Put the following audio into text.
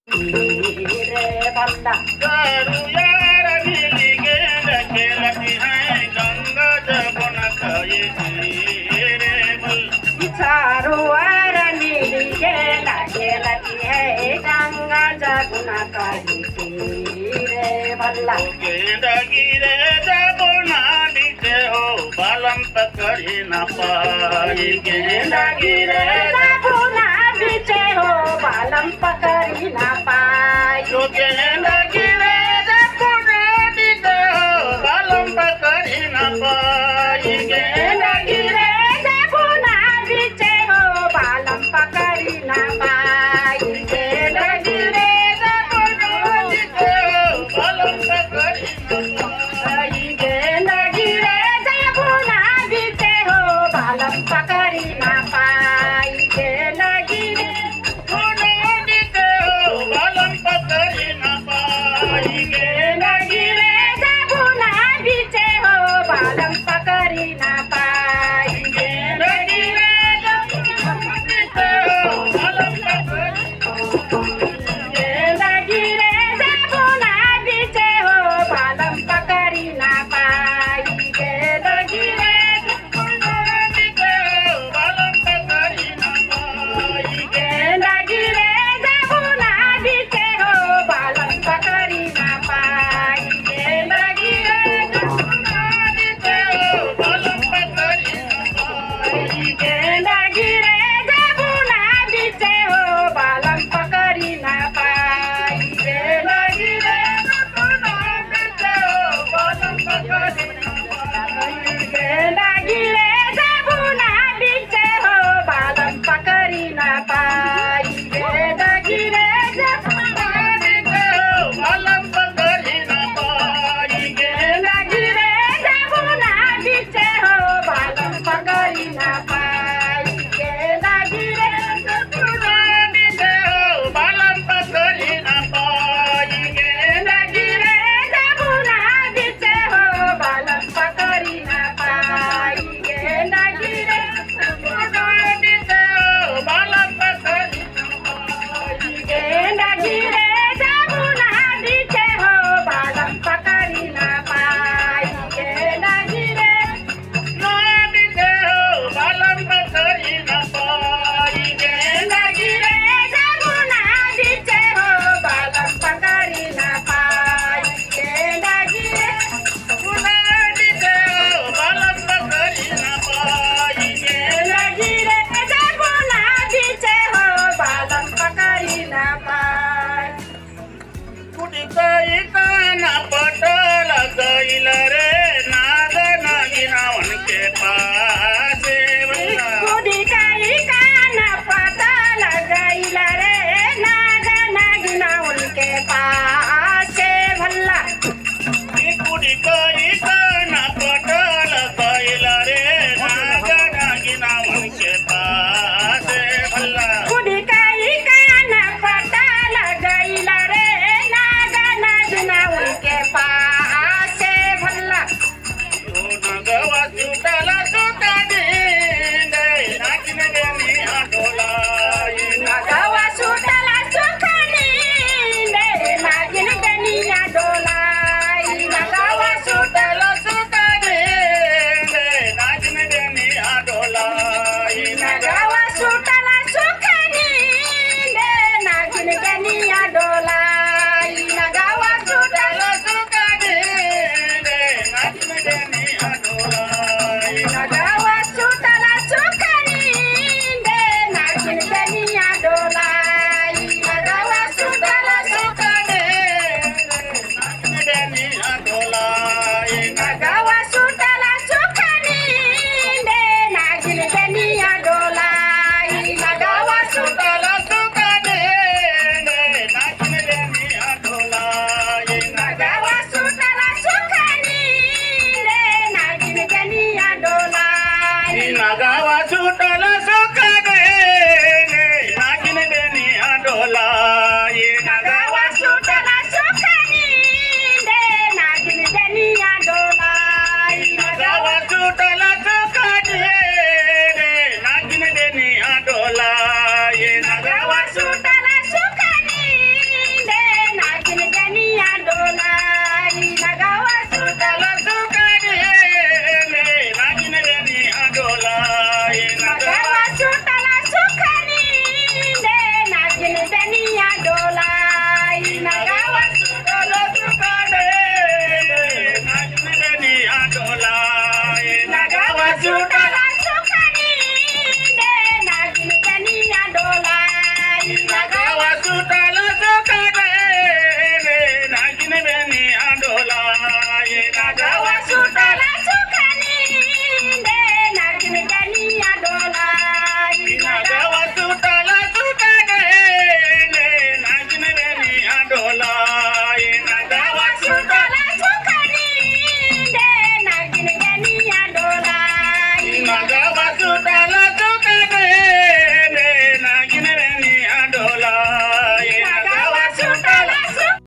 रे बंदा दारू यार मिली गेल खेलती है गंगा जमुन खाए रे बल चारों ओर मिली गेला खेलती है गंगा जमुना कही रे बल्ला गेंदा गिरे जमुना बीते हो बालम पकड़ी न पाई गेंदा गिरे जमुना बीचे हो बालम पकड़ी ना पाई जो गेंदा गिरे जमुना बीते हो बालम पकड़ी न पाई गेंदा गिरे जमुना बीचे हो बालम पकड़ी ना पाई गिरे जमुना बीते हो बालम पकड़ी न पाई गिरे जमुना बीचे हो बालम पकड़ी ना पाई गिरे गिरे जमुना बीचे हो बालम पकड़ी ना पाई गिरे जमुना बीचे हो बालम पकड़ी ना पाई गिरे गिरे जमुना बीचे हो बालम पकड़ी ना पाई गिरे जमुना बीचे हो बालम पकड़ी ना डोला